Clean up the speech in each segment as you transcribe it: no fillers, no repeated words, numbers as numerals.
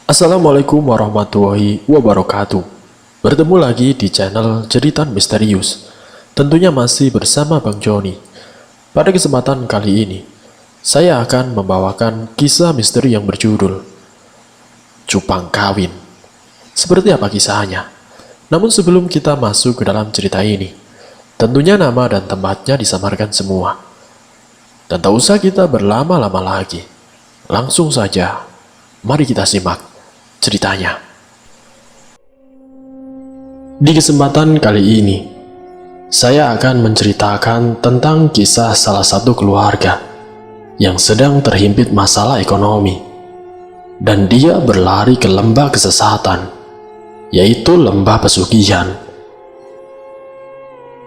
Assalamualaikum warahmatullahi wabarakatuh. Bertemu lagi di channel Cerita Misterius. Tentunya masih bersama Bang Joni. Pada kesempatan kali ini, saya akan membawakan kisah misteri yang berjudul Cupang Kawin. Seperti apa kisahnya? Namun sebelum kita masuk ke dalam cerita ini, tentunya nama dan tempatnya disamarkan semua. Dan tak usah kita berlama-lama lagi. Langsung saja, mari kita simak ceritanya. Di kesempatan kali ini, saya akan menceritakan tentang kisah salah satu keluarga yang sedang terhimpit masalah ekonomi, dan dia berlari ke lembah kesesatan, yaitu lembah pesugihan.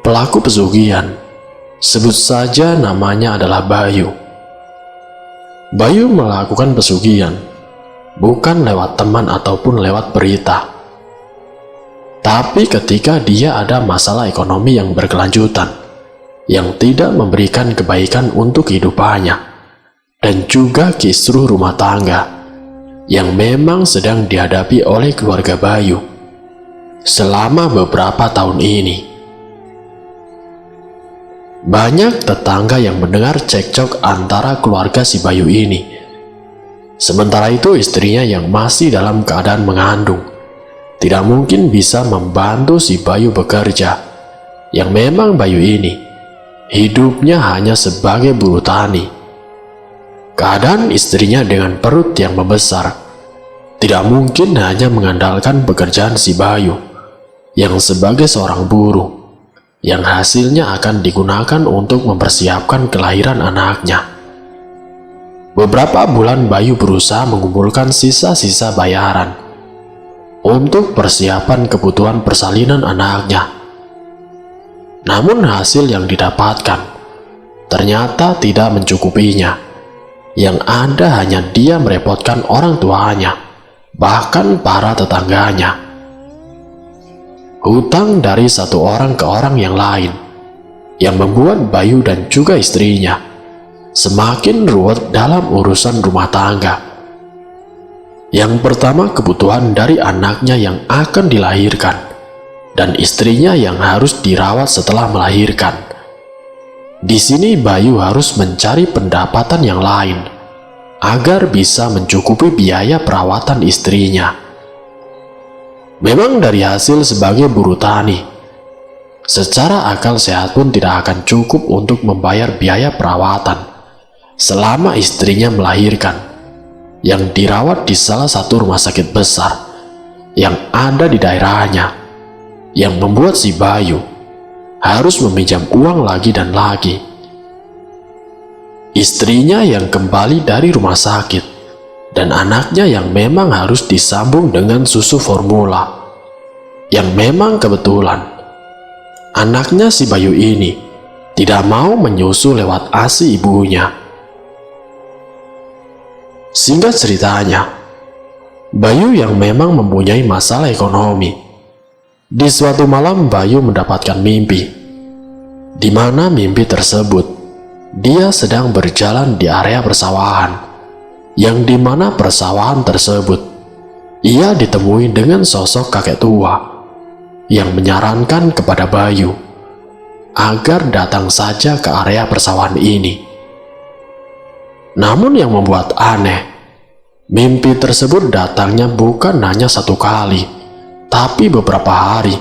Pelaku pesugihan, sebut saja namanya adalah Bayu. Bayu melakukan pesugihan bukan lewat teman ataupun lewat berita, tapi ketika dia ada masalah ekonomi yang berkelanjutan, yang tidak memberikan kebaikan untuk kehidupannya, dan juga kisruh rumah tangga yang memang sedang dihadapi oleh keluarga Bayu selama beberapa tahun ini. Banyak tetangga yang mendengar cekcok antara keluarga si Bayu ini. Sementara itu istrinya yang masih dalam keadaan mengandung tidak mungkin bisa membantu si Bayu bekerja, yang memang Bayu ini hidupnya hanya sebagai buruh tani. Keadaan istrinya dengan perut yang membesar tidak mungkin hanya mengandalkan pekerjaan si Bayu yang sebagai seorang buruh, yang hasilnya akan digunakan untuk mempersiapkan kelahiran anaknya. Beberapa bulan Bayu berusaha mengumpulkan sisa-sisa bayaran untuk persiapan kebutuhan persalinan anaknya. Namun hasil yang didapatkan ternyata tidak mencukupinya. Yang ada hanya dia merepotkan orang tuanya, bahkan para tetangganya. Hutang dari satu orang ke orang yang lain, yang membuat Bayu dan juga istrinya semakin ruwet dalam urusan rumah tangga. Yang pertama, kebutuhan dari anaknya yang akan dilahirkan, dan istrinya yang harus dirawat setelah melahirkan. Di sini Bayu harus mencari pendapatan yang lain agar bisa mencukupi biaya perawatan istrinya. Memang dari hasil sebagai buruh tani, secara akal sehat pun tidak akan cukup untuk membayar biaya perawatan selama istrinya melahirkan, yang dirawat di salah satu rumah sakit besar yang ada di daerahnya, yang membuat si Bayu harus meminjam uang lagi dan lagi. Istrinya yang kembali dari rumah sakit, dan anaknya yang memang harus disambung dengan susu formula, yang memang kebetulan anaknya si Bayu ini tidak mau menyusu lewat ASI ibunya. Singkat ceritanya, Bayu yang memang mempunyai masalah ekonomi. Di suatu malam Bayu mendapatkan mimpi, di mana mimpi tersebut dia sedang berjalan di area persawahan, yang di mana persawahan tersebut ia ditemui dengan sosok kakek tua yang menyarankan kepada Bayu agar datang saja ke area persawahan ini. Namun yang membuat aneh, mimpi tersebut datangnya bukan hanya satu kali, tapi beberapa hari.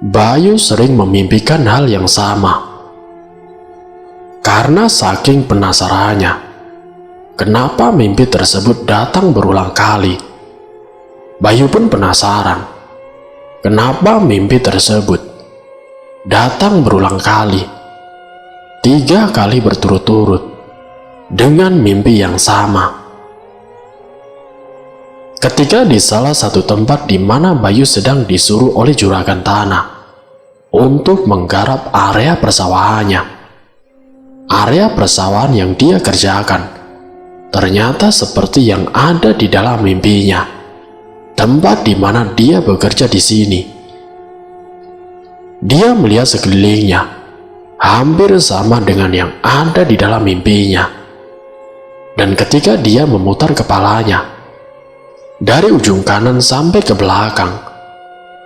Bayu sering memimpikan hal yang sama. Karena saking penasarannya, kenapa mimpi tersebut datang berulang kali, Bayu pun penasaran kenapa mimpi tersebut datang berulang kali, 3 kali berturut-turut dengan mimpi yang sama. Ketika di salah satu tempat di mana Bayu sedang disuruh oleh juragan tanah untuk menggarap area persawahannya, area persawahan yang dia kerjakan ternyata seperti yang ada di dalam mimpinya, tempat di mana dia bekerja di sini. Dia melihat sekelilingnya hampir sama dengan yang ada di dalam mimpinya. Dan ketika dia memutar kepalanya, Dari ujung kanan sampai ke belakang,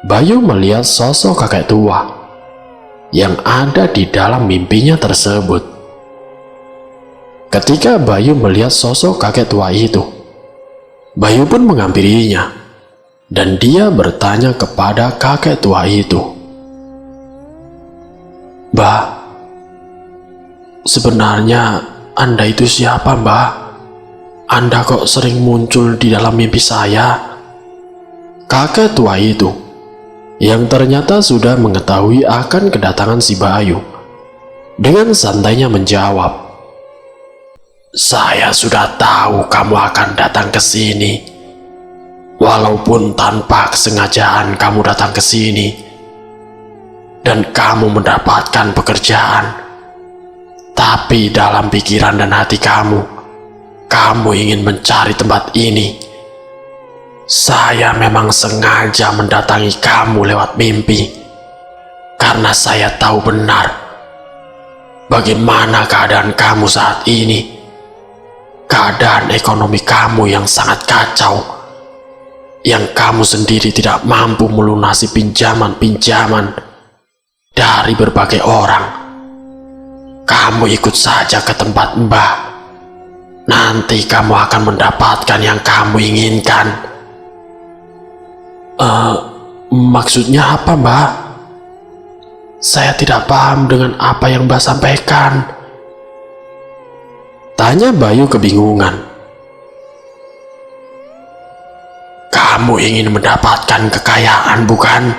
Bayu melihat sosok kakek tua yang ada di dalam mimpinya tersebut. Ketika Bayu melihat sosok kakek tua itu, Bayu pun menghampirinya dan dia bertanya kepada kakek tua itu, "Mbah, sebenarnya Anda itu siapa, Mbah? Anda kok sering muncul di dalam mimpi saya?" Kakek tua itu, yang ternyata sudah mengetahui akan kedatangan si Bayu, dengan santainya menjawab, "Saya sudah tahu kamu akan datang ke sini. Walaupun tanpa kesengajaan kamu datang ke sini, dan kamu mendapatkan pekerjaan, tapi dalam pikiran dan hati kamu ingin mencari tempat ini. Saya memang sengaja mendatangi kamu lewat mimpi, karena saya tahu benar bagaimana keadaan kamu saat ini. Keadaan ekonomi kamu yang sangat kacau, yang kamu sendiri tidak mampu melunasi pinjaman-pinjaman dari berbagai orang. Kamu ikut saja ke tempat Mbah. Nanti kamu akan mendapatkan yang kamu inginkan." Maksudnya apa, Mbah? Saya tidak paham dengan apa yang Mbah sampaikan, tanya Bayu kebingungan. "Kamu ingin mendapatkan kekayaan, bukan?"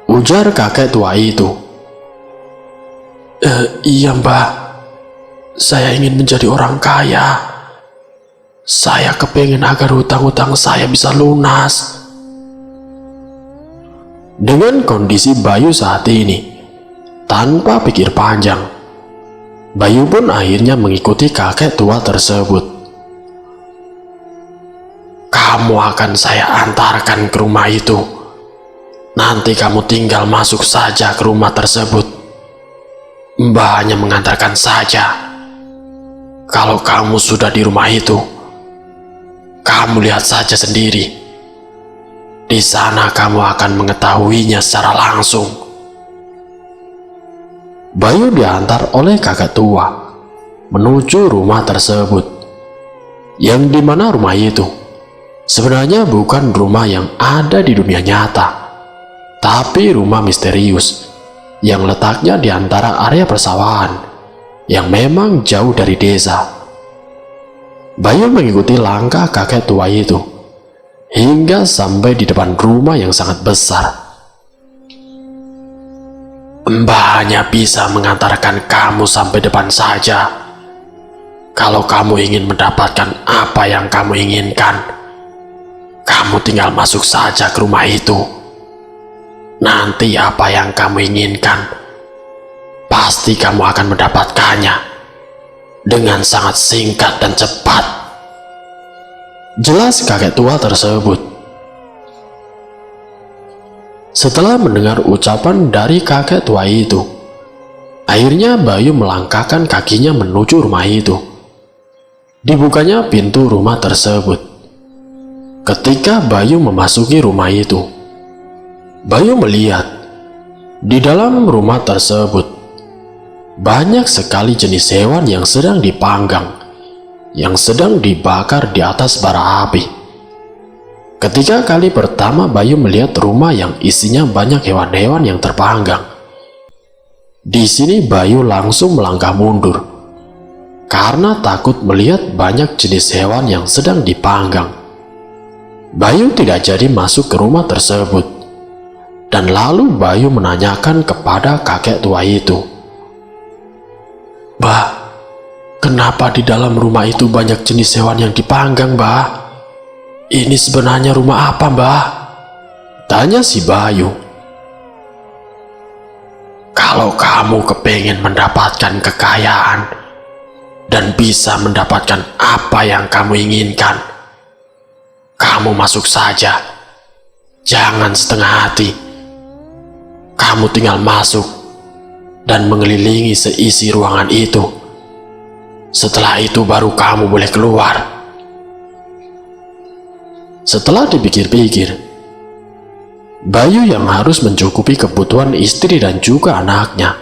ujar kakek tua itu. Iya, Mbah. Saya ingin menjadi orang kaya. Saya kepengen agar hutang-hutang saya bisa lunas." Dengan kondisi Bayu saat ini, tanpa pikir panjang, Bayu pun akhirnya mengikuti kakek tua tersebut. "Kamu akan saya antarkan ke rumah itu. Nanti kamu tinggal masuk saja ke rumah tersebut. Mbah hanya mengantarkan saja. Kalau kamu sudah di rumah itu, kamu lihat saja sendiri. Di sana kamu akan mengetahuinya secara langsung." Bayu diantar oleh kakek tua menuju rumah tersebut, yang dimana rumah itu sebenarnya bukan rumah yang ada di dunia nyata, tapi rumah misterius yang letaknya di antara area persawahan yang memang jauh dari desa. Bayu mengikuti langkah kakek tua itu hingga sampai di depan rumah yang sangat besar. "Mbah hanya bisa mengantarkan kamu sampai depan saja. Kalau kamu ingin mendapatkan apa yang kamu inginkan, kamu tinggal masuk saja ke rumah itu. Nanti apa yang kamu inginkan, pasti kamu akan mendapatkannya dengan sangat singkat dan cepat," jelas kakek tua tersebut. Setelah mendengar ucapan dari kakek tua itu, akhirnya Bayu melangkahkan kakinya menuju rumah itu. Dibukanya pintu rumah tersebut. Ketika Bayu memasuki rumah itu, Bayu melihat di dalam rumah tersebut banyak sekali jenis hewan yang sedang dipanggang, yang sedang dibakar di atas bara api. Ketika kali pertama Bayu melihat rumah yang isinya banyak hewan-hewan yang terpanggang, di sini Bayu langsung melangkah mundur karena takut melihat banyak jenis hewan yang sedang dipanggang. Bayu tidak jadi masuk ke rumah tersebut, dan lalu Bayu menanyakan kepada kakek tua itu, "Bah, kenapa di dalam rumah itu banyak jenis hewan yang dipanggang, Mbah? Ini sebenarnya rumah apa, Mbah?" tanya si Bayu. "Kalau kamu kepingin mendapatkan kekayaan dan bisa mendapatkan apa yang kamu inginkan, kamu masuk saja. Jangan setengah hati. Kamu tinggal masuk dan mengelilingi seisi ruangan itu. Setelah itu baru kamu boleh keluar." Setelah dipikir-pikir, Bayu yang harus mencukupi kebutuhan istri dan juga anaknya,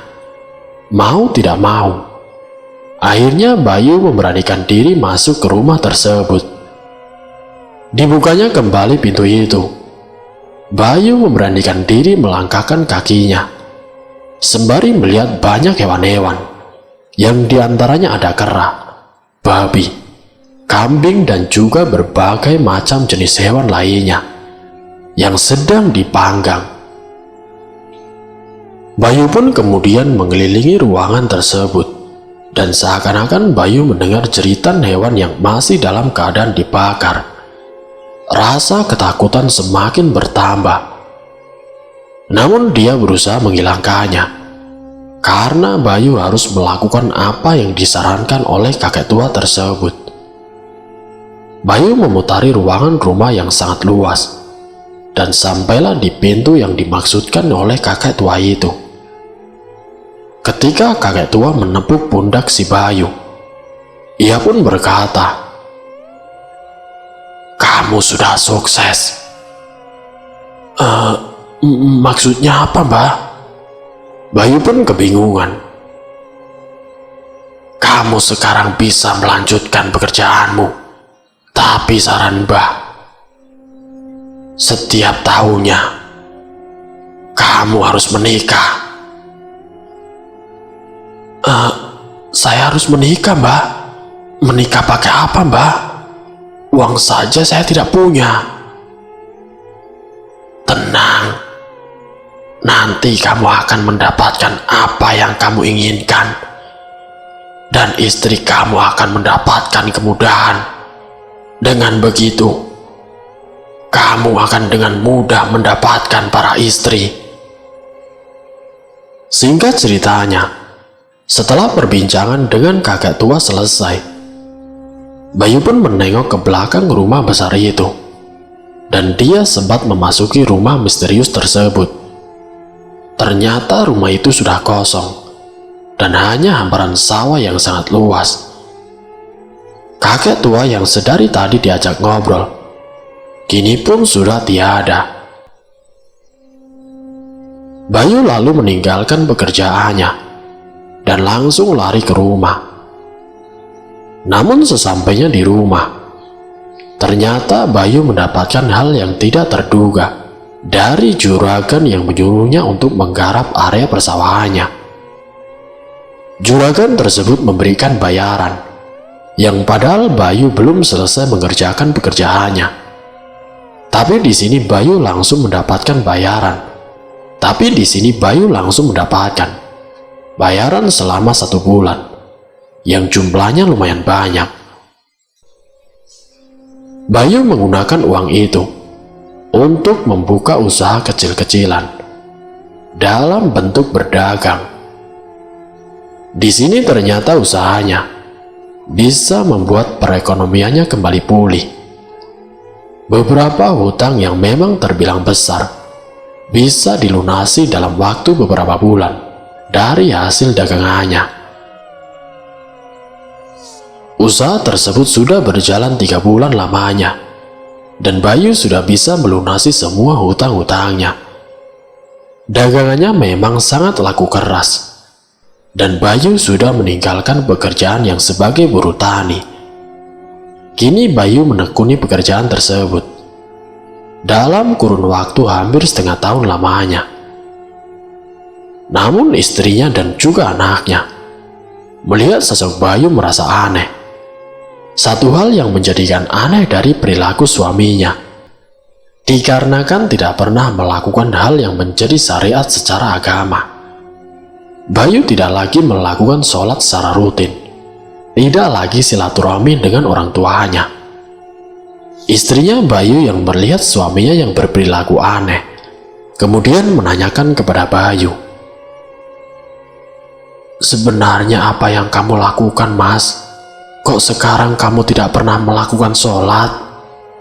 mau tidak mau, akhirnya Bayu memberanikan diri masuk ke rumah tersebut. Dibukanya kembali pintu itu. Bayu memberanikan diri melangkahkan kakinya, sembari melihat banyak hewan-hewan, yang diantaranya ada kera, babi, kambing, dan juga berbagai macam jenis hewan lainnya yang sedang dipanggang. Bayu pun kemudian mengelilingi ruangan tersebut, dan seakan-akan Bayu mendengar jeritan hewan yang masih dalam keadaan dibakar. Rasa ketakutan semakin bertambah. Namun dia berusaha menghilangkannya, karena Bayu harus melakukan apa yang disarankan oleh kakek tua tersebut. Bayu memutari ruangan rumah yang sangat luas, dan sampailah di pintu yang dimaksudkan oleh kakek tua itu. Ketika kakek tua menepuk pundak si Bayu, ia pun berkata, "Kamu sudah sukses." Maksudnya apa, Mbah? Bayu pun kebingungan. "Kamu sekarang bisa melanjutkan pekerjaanmu, tapi saran Mbah, setiap tahunnya kamu harus menikah." Saya harus menikah, Mbah? Menikah pakai apa, Mbah? Uang saja saya tidak punya. Tenang, nanti kamu akan mendapatkan apa yang kamu inginkan, dan istri kamu akan mendapatkan kemudahan. Dengan begitu, kamu akan dengan mudah mendapatkan para istri. Singkat ceritanya, setelah perbincangan dengan kakek tua selesai, Bayu pun menengok ke belakang rumah besar itu, dan dia sempat memasuki rumah misterius tersebut. Ternyata rumah itu sudah kosong, dan hanya hamparan sawah yang sangat luas. Kakek tua yang sedari tadi diajak ngobrol, kini pun sudah tiada. Bayu lalu meninggalkan pekerjaannya dan langsung lari ke rumah. Namun sesampainya di rumah, ternyata Bayu mendapatkan hal yang tidak terduga dari juragan yang menyuruhnya untuk menggarap area persawahannya. Juragan tersebut memberikan bayaran, yang padahal Bayu belum selesai mengerjakan pekerjaannya. Tapi di sini Bayu langsung mendapatkan bayaran. Bayaran selama 1 bulan, yang jumlahnya lumayan banyak. Bayu menggunakan uang itu untuk membuka usaha kecil-kecilan dalam bentuk berdagang. Di sini ternyata usahanya bisa membuat perekonomiannya kembali pulih. Beberapa hutang yang memang terbilang besar bisa dilunasi dalam waktu beberapa bulan dari hasil dagangannya. Usaha tersebut sudah berjalan 3 bulan lamanya, dan Bayu sudah bisa melunasi semua hutang-hutangnya. Dagangannya memang sangat laku keras, dan Bayu sudah meninggalkan pekerjaan yang sebagai buruh tani. Kini Bayu menekuni pekerjaan tersebut dalam kurun waktu hampir setengah tahun lamanya. Namun istrinya dan juga anaknya melihat sosok Bayu merasa aneh. Satu hal yang menjadikan aneh dari perilaku suaminya, dikarenakan tidak pernah melakukan hal yang menjadi syariat secara agama. Bayu tidak lagi melakukan sholat secara rutin, tidak lagi silaturahmi dengan orang tuanya. Istrinya Bayu yang melihat suaminya yang berperilaku aneh, kemudian menanyakan kepada Bayu, "Sebenarnya apa yang kamu lakukan, Mas? Kok sekarang kamu tidak pernah melakukan sholat?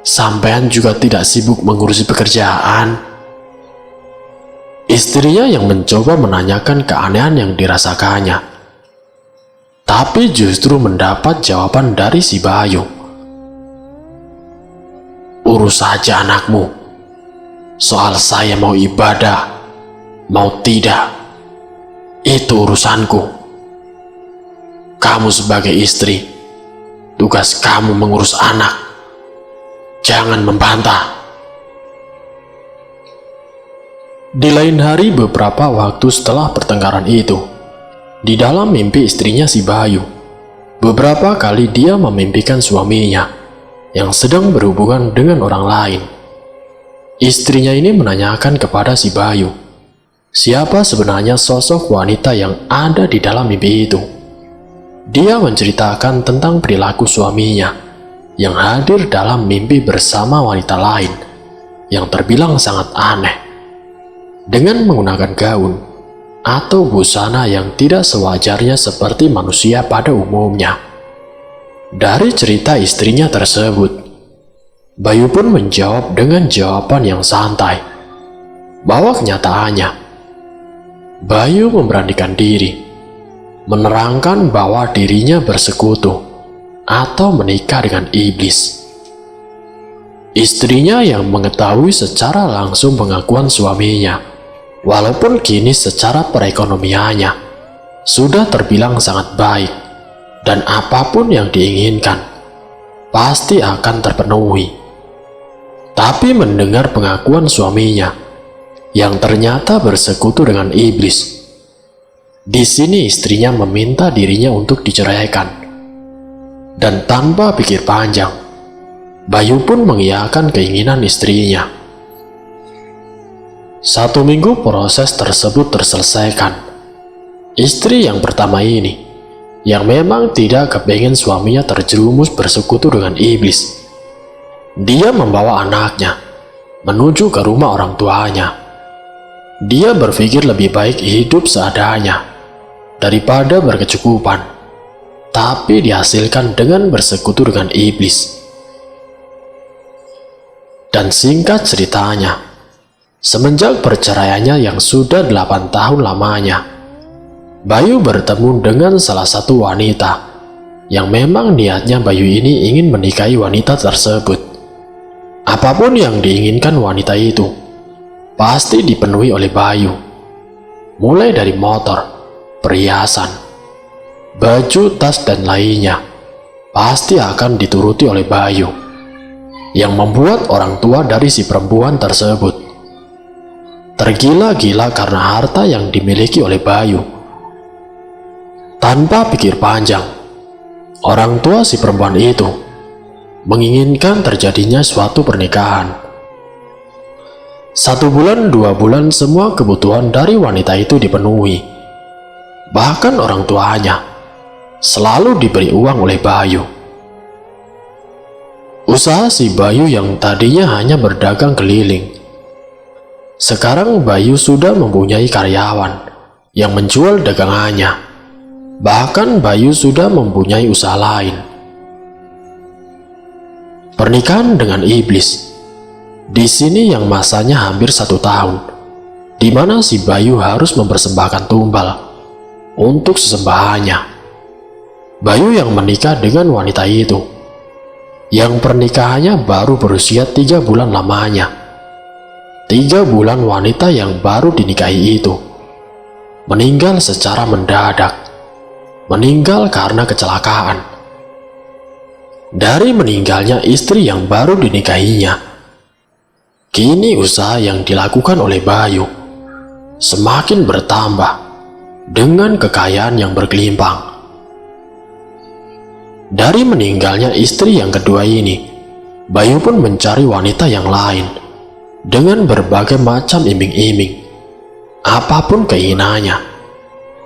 Sampean juga tidak sibuk mengurusi pekerjaan?" Istrinya yang mencoba menanyakan keanehan yang dirasakannya, tapi justru mendapat jawaban dari si Bayu. urus saja anakmu. Soal saya mau ibadah, mau tidak, itu urusanku. Kamu sebagai istri, tugas kamu mengurus anak. Jangan membantah." Di lain hari, beberapa waktu setelah pertengkaran itu, di dalam mimpi istrinya si Bayu, beberapa kali dia memimpikan suaminya yang sedang berhubungan dengan orang lain. Istrinya ini menanyakan kepada si Bayu, siapa sebenarnya sosok wanita yang ada di dalam mimpi itu. Dia menceritakan tentang perilaku suaminya yang hadir dalam mimpi bersama wanita lain yang terbilang sangat aneh, dengan menggunakan gaun atau busana yang tidak sewajarnya seperti manusia pada umumnya. Dari cerita istrinya tersebut, Bayu pun menjawab dengan jawaban yang santai, bahwa kenyataannya, Bayu memberanikan diri, menerangkan bahwa dirinya bersekutu atau menikah dengan iblis. Istrinya yang mengetahui secara langsung pengakuan suaminya, walaupun kini secara perekonomiannya sudah terbilang sangat baik, dan apapun yang diinginkan pasti akan terpenuhi. Tapi mendengar pengakuan suaminya yang ternyata bersekutu dengan iblis, di sini istrinya meminta dirinya untuk diceraikan. Dan tanpa pikir panjang, Bayu pun mengiyakan keinginan istrinya. 1 minggu proses tersebut terselesaikan. Istri yang pertama ini, yang memang tidak kepingin suaminya terjerumus bersekutu dengan iblis, dia membawa anaknya menuju ke rumah orang tuanya. Dia berpikir lebih baik hidup seadanya daripada berkecukupan, tapi dihasilkan dengan bersekutu dengan iblis. Dan singkat ceritanya, semenjak perceraiannya yang sudah 8 tahun lamanya, Bayu bertemu dengan salah satu wanita yang memang niatnya Bayu ini ingin menikahi wanita tersebut. Apapun yang diinginkan wanita itu pasti dipenuhi oleh Bayu, mulai dari motor, perhiasan, baju, tas, dan lainnya pasti akan dituruti oleh Bayu, yang membuat orang tua dari si perempuan tersebut tergila-gila karena harta yang dimiliki oleh Bayu. Tanpa pikir panjang, orang tua si perempuan itu menginginkan terjadinya suatu pernikahan. 1 bulan, 2 bulan, semua kebutuhan dari wanita itu dipenuhi. Bahkan orang tuanya selalu diberi uang oleh Bayu. Usaha si Bayu yang tadinya hanya berdagang keliling, sekarang Bayu sudah mempunyai karyawan yang menjual dagangannya. Bahkan Bayu sudah mempunyai usaha lain. Pernikahan dengan iblis, di sini yang masanya hampir 1 tahun, di mana si Bayu harus mempersembahkan tumbal untuk sesembahannya. Bayu yang menikah dengan wanita itu, yang pernikahannya baru berusia 3 bulan lamanya. 3 bulan wanita yang baru dinikahi itu meninggal secara mendadak. Meninggal karena kecelakaan. Dari meninggalnya istri yang baru dinikahinya, kini usaha yang dilakukan oleh Bayu semakin bertambah dengan kekayaan yang bergelimpang. Dari meninggalnya istri yang kedua ini, Bayu pun mencari wanita yang lain dengan berbagai macam iming-iming. Apapun keinginannya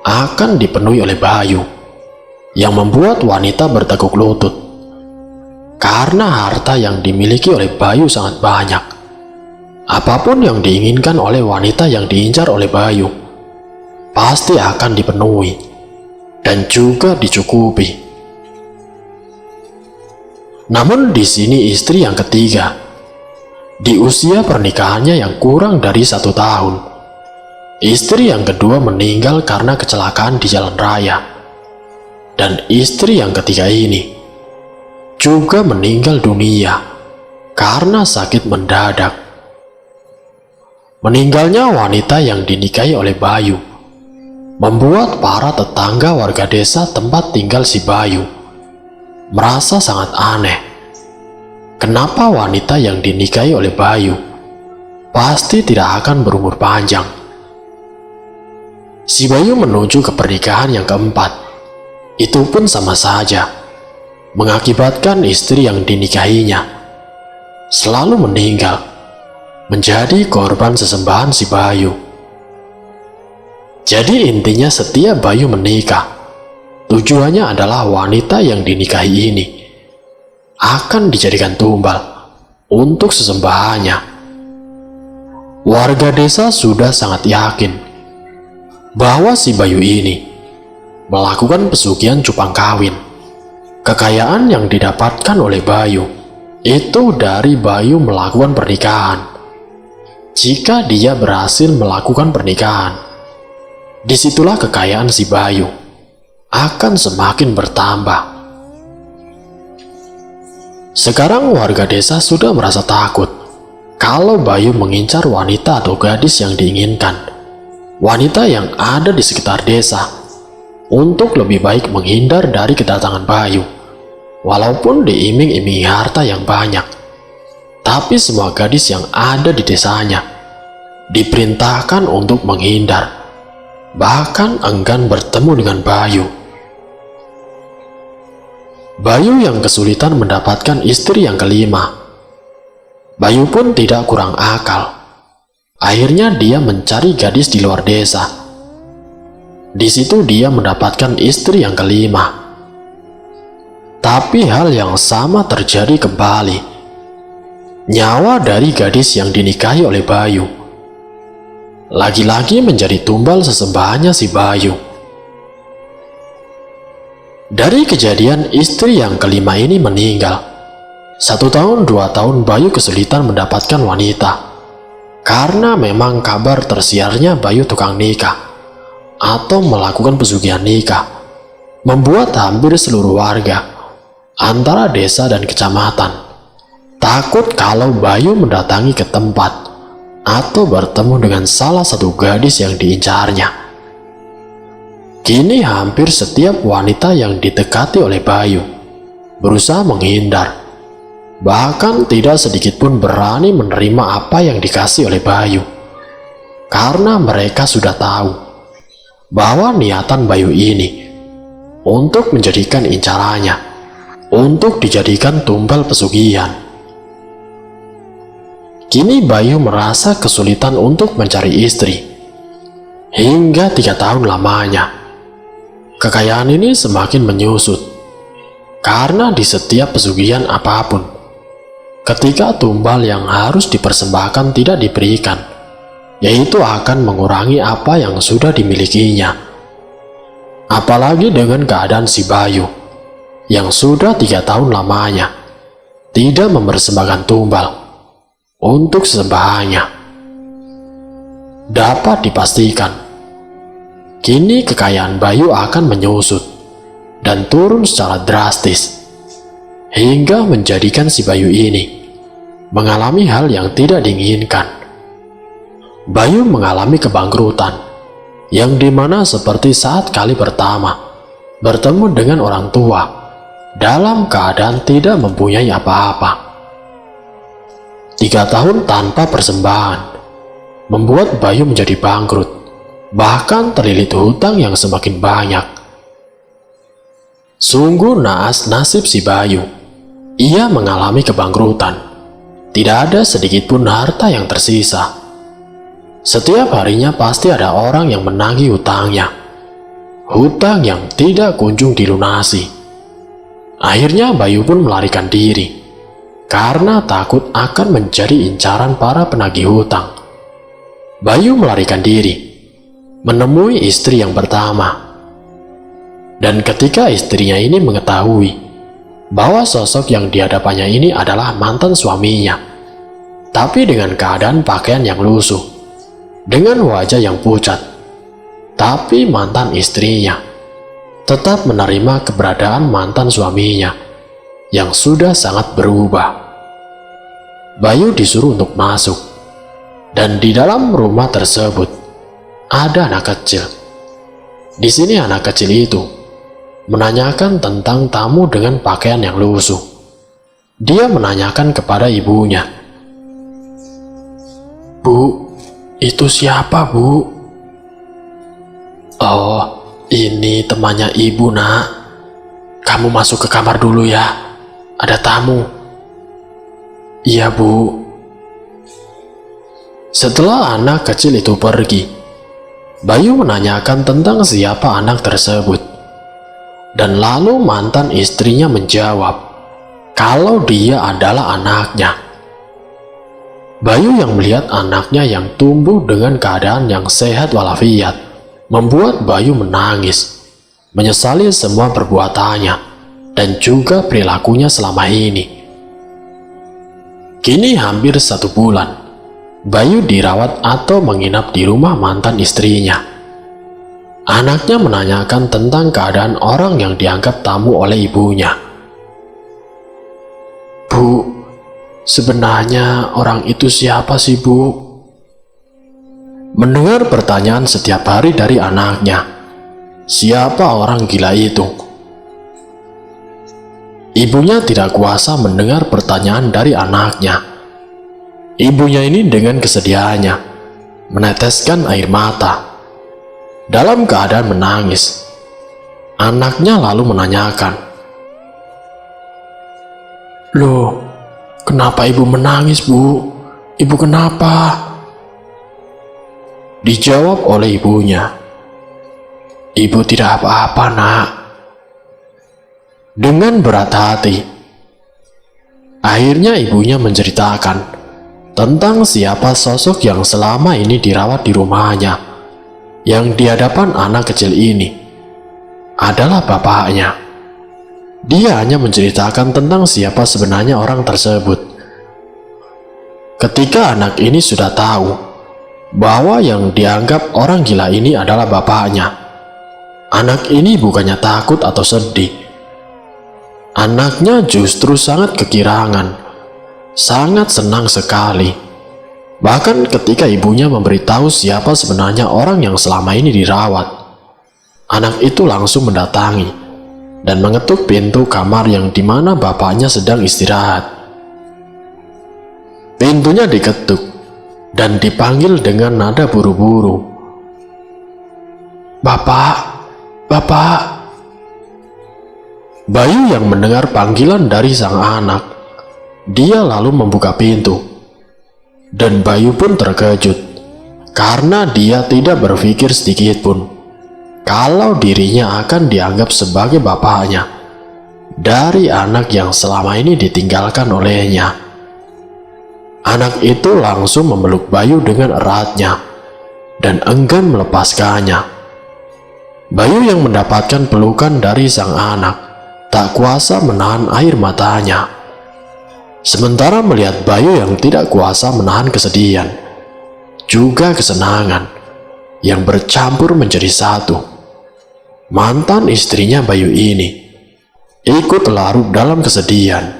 akan dipenuhi oleh Bayu, yang membuat wanita bertekuk lutut. Karena harta yang dimiliki oleh Bayu sangat banyak, apapun yang diinginkan oleh wanita yang diincar oleh Bayu pasti akan dipenuhi dan juga dicukupi. Namun di sini istri yang ketiga, di usia pernikahannya yang kurang dari 1 tahun, istri yang kedua meninggal karena kecelakaan di jalan raya. Dan istri yang ketiga ini juga meninggal dunia karena sakit mendadak. Meninggalnya wanita yang dinikahi oleh Bayu membuat para tetangga warga desa tempat tinggal si Bayu merasa sangat aneh. Kenapa wanita yang dinikahi oleh Bayu pasti tidak akan berumur panjang? Si Bayu menuju ke pernikahan yang keempat. Itu pun sama saja, mengakibatkan istri yang dinikahinya selalu meninggal, menjadi korban sesembahan si Bayu. Jadi intinya setiap Bayu menikah, tujuannya adalah wanita yang dinikahi ini akan dijadikan tumbal untuk sesembahannya. Warga desa sudah sangat yakin bahwa si Bayu ini melakukan pesugihan cupang kawin. Kekayaan yang didapatkan oleh Bayu itu dari Bayu melakukan pernikahan. Jika dia berhasil melakukan pernikahan, disitulah kekayaan si Bayu akan semakin bertambah. Sekarang warga desa sudah merasa takut kalau Bayu mengincar wanita atau gadis yang diinginkan, wanita yang ada di sekitar desa, untuk lebih baik menghindar dari kedatangan Bayu. Walaupun diiming-imingi harta yang banyak, tapi semua gadis yang ada di desanya diperintahkan untuk menghindar, bahkan enggan bertemu dengan Bayu. Bayu yang kesulitan mendapatkan istri yang kelima. Bayu pun tidak kurang akal. Akhirnya dia mencari gadis di luar desa. Di situ dia mendapatkan istri yang kelima. Tapi hal yang sama terjadi kembali. Nyawa dari gadis yang dinikahi oleh Bayu lagi-lagi menjadi tumbal sesembahannya si Bayu. Dari kejadian istri yang kelima ini meninggal, 1 tahun 2 tahun Bayu kesulitan mendapatkan wanita, karena memang kabar tersiarnya Bayu tukang nikah atau melakukan pesugihan nikah membuat hampir seluruh warga antara desa dan kecamatan takut kalau Bayu mendatangi ke tempat atau bertemu dengan salah satu gadis yang diincarnya. Kini hampir setiap wanita yang didekati oleh Bayu berusaha menghindar, bahkan tidak sedikit pun berani menerima apa yang dikasih oleh Bayu, karena mereka sudah tahu bahwa niatan Bayu ini untuk menjadikan incarannya, untuk dijadikan tumbal pesugihan. Kini Bayu merasa kesulitan untuk mencari istri hingga 3 tahun lamanya. Kekayaan ini semakin menyusut karena di setiap pesugihan apapun, ketika tumbal yang harus dipersembahkan tidak diberikan, yaitu akan mengurangi apa yang sudah dimilikinya. Apalagi dengan keadaan si Bayu yang sudah 3 tahun lamanya tidak mempersembahkan tumbal untuk sesembahannya. Dapat dipastikan, kini kekayaan Bayu akan menyusut dan turun secara drastis, hingga menjadikan si Bayu ini mengalami hal yang tidak diinginkan. Bayu mengalami kebangkrutan, yang dimana seperti saat kali pertama bertemu dengan orang tua dalam keadaan tidak mempunyai apa-apa. 3 tahun tanpa persembahan membuat Bayu menjadi bangkrut, bahkan terlilit hutang yang semakin banyak. Sungguh naas nasib si Bayu. Ia mengalami kebangkrutan. Tidak ada sedikit pun harta yang tersisa. Setiap harinya pasti ada orang yang menagih hutangnya, hutang yang tidak kunjung dilunasi. Akhirnya Bayu pun melarikan diri karena takut akan menjadi incaran para penagih hutang. Bayu melarikan diri, menemui istri yang pertama. Dan ketika istrinya ini mengetahui bahwa sosok yang dihadapannya ini adalah mantan suaminya, tapi dengan keadaan pakaian yang lusuh, dengan wajah yang pucat, tapi mantan istrinya tetap menerima keberadaan mantan suaminya yang sudah sangat berubah. Bayu disuruh untuk masuk. Dan di dalam rumah tersebut ada anak kecil. Di sini anak kecil itu menanyakan tentang tamu dengan pakaian yang lusuh. Dia menanyakan kepada ibunya, "Bu, itu siapa, Bu?" "Oh, ini temannya ibu, Nak. Kamu masuk ke kamar dulu ya, ada tamu." "Iya, Bu." Setelah anak kecil itu pergi, Bayu menanyakan tentang siapa anak tersebut. Dan lalu mantan istrinya menjawab kalau dia adalah anaknya. Bayu yang melihat anaknya yang tumbuh dengan keadaan yang sehat walafiat membuat Bayu menangis, menyesali semua perbuatannya dan juga perilakunya selama ini. Kini hampir 1 bulan Bayu dirawat atau menginap di rumah mantan istrinya. Anaknya menanyakan tentang keadaan orang yang dianggap tamu oleh ibunya. "Bu, sebenarnya orang itu siapa sih, Bu?" Mendengar pertanyaan setiap hari dari anaknya, siapa orang gila itu? Ibunya tidak kuasa mendengar pertanyaan dari anaknya. Ibunya ini dengan kesedihannya meneteskan air mata. Dalam keadaan menangis, anaknya lalu menanyakan, "Loh, kenapa ibu menangis, Bu? Ibu kenapa?" Dijawab oleh ibunya, "Ibu tidak apa-apa, Nak." Dengan berat hati, akhirnya ibunya menceritakan tentang siapa sosok yang selama ini dirawat di rumahnya, yang di hadapan anak kecil ini adalah bapaknya. Dia hanya menceritakan tentang siapa sebenarnya orang tersebut. Ketika anak ini sudah tahu bahwa yang dianggap orang gila ini adalah bapaknya, anak ini bukannya takut atau sedih. Anaknya justru sangat kegirangan, sangat senang sekali. Bahkan ketika ibunya memberitahu siapa sebenarnya orang yang selama ini dirawat, anak itu langsung mendatangi dan mengetuk pintu kamar yang dimana bapaknya sedang istirahat. Pintunya diketuk dan dipanggil dengan nada buru-buru, "Bapak, Bapak." Bayu yang mendengar panggilan dari sang anak, dia lalu membuka pintu, dan Bayu pun terkejut karena dia tidak berpikir sedikit pun kalau dirinya akan dianggap sebagai bapaknya dari anak yang selama ini ditinggalkan olehnya. Anak itu langsung memeluk Bayu dengan eratnya dan enggan melepaskannya. Bayu yang mendapatkan pelukan dari sang anak tak kuasa menahan air matanya. Sementara melihat Bayu yang tidak kuasa menahan kesedihan, juga kesenangan yang bercampur menjadi satu, mantan istrinya Bayu ini ikut larut dalam kesedihan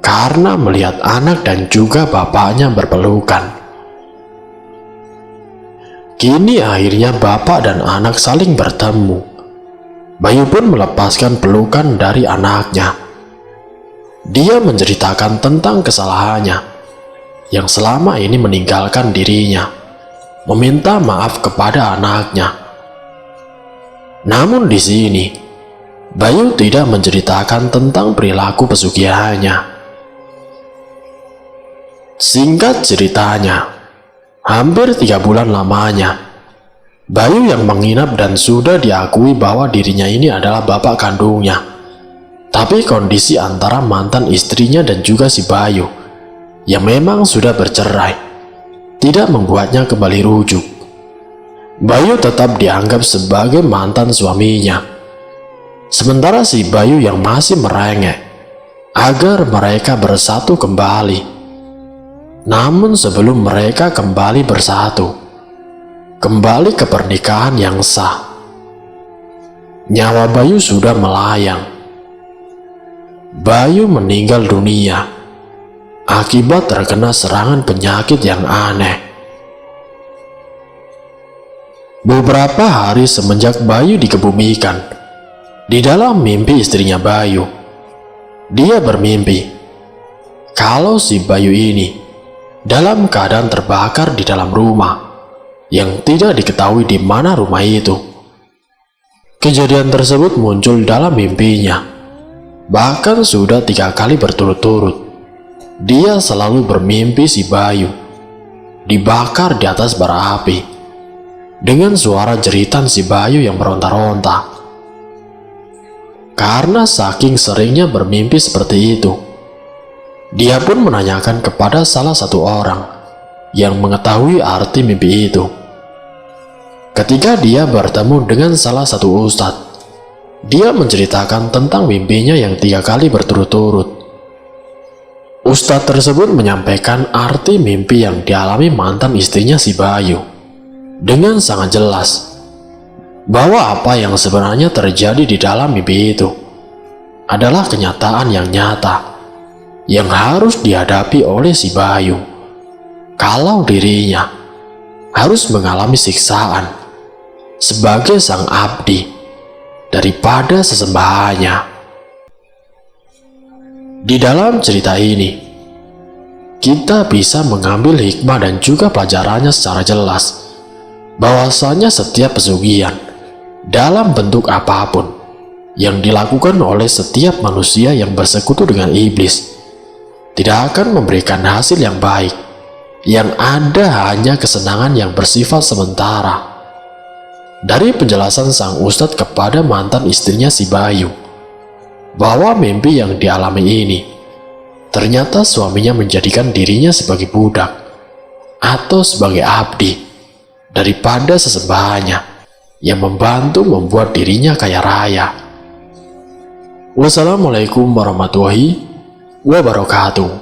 karena melihat anak dan juga bapaknya berpelukan. Kini akhirnya bapak dan anak saling bertemu. Bayu pun melepaskan pelukan dari anaknya. Dia menceritakan tentang kesalahannya yang selama ini meninggalkan dirinya, meminta maaf kepada anaknya. Namun di sini, Bayu tidak menceritakan tentang perilaku pesugihannya. Singkat ceritanya, hampir 3 bulan lamanya, Bayu yang menginap dan sudah diakui bahwa dirinya ini adalah bapak kandungnya. Tapi kondisi antara mantan istrinya dan juga si Bayu yang memang sudah bercerai tidak membuatnya kembali rujuk. Bayu tetap dianggap sebagai mantan suaminya, sementara si Bayu yang masih merengek agar mereka bersatu kembali. Namun sebelum mereka kembali bersatu, kembali ke pernikahan yang sah, nyawa Bayu sudah melayang. Bayu meninggal dunia akibat terkena serangan penyakit yang aneh. Beberapa hari semenjak Bayu dikebumikan, di dalam mimpi istrinya Bayu, dia bermimpi kalau si Bayu ini dalam keadaan terbakar di dalam rumah yang tidak diketahui di mana rumah itu. Kejadian tersebut muncul dalam mimpinya, bahkan sudah 3 kali berturut-turut. Dia selalu bermimpi si Bayu dibakar di atas bara api, dengan suara jeritan si Bayu yang meronta-ronta. Karena saking seringnya bermimpi seperti itu, dia pun menanyakan kepada salah satu orang yang mengetahui arti mimpi itu. Ketika dia bertemu dengan salah satu ustadz, dia menceritakan tentang mimpinya yang 3 kali berturut-turut. Ustadz tersebut menyampaikan arti mimpi yang dialami mantan istrinya si Bayu dengan sangat jelas, bahwa apa yang sebenarnya terjadi di dalam mimpi itu adalah kenyataan yang nyata yang harus dihadapi oleh si Bayu, kalau dirinya harus mengalami siksaan sebagai sang abdi daripada sesembahannya. Di dalam cerita ini, kita bisa mengambil hikmah dan juga pelajarannya secara jelas, bahwasanya setiap pesugihan dalam bentuk apapun yang dilakukan oleh setiap manusia yang bersekutu dengan iblis tidak akan memberikan hasil yang baik. Yang ada hanya kesenangan yang bersifat sementara. Dari penjelasan sang ustadz kepada mantan istrinya si Bayu, bahwa mimpi yang dialami ini ternyata suaminya menjadikan dirinya sebagai budak atau sebagai abdi daripada sesembahannya yang membantu membuat dirinya kaya raya. Wassalamualaikum warahmatullahi wabarakatuh.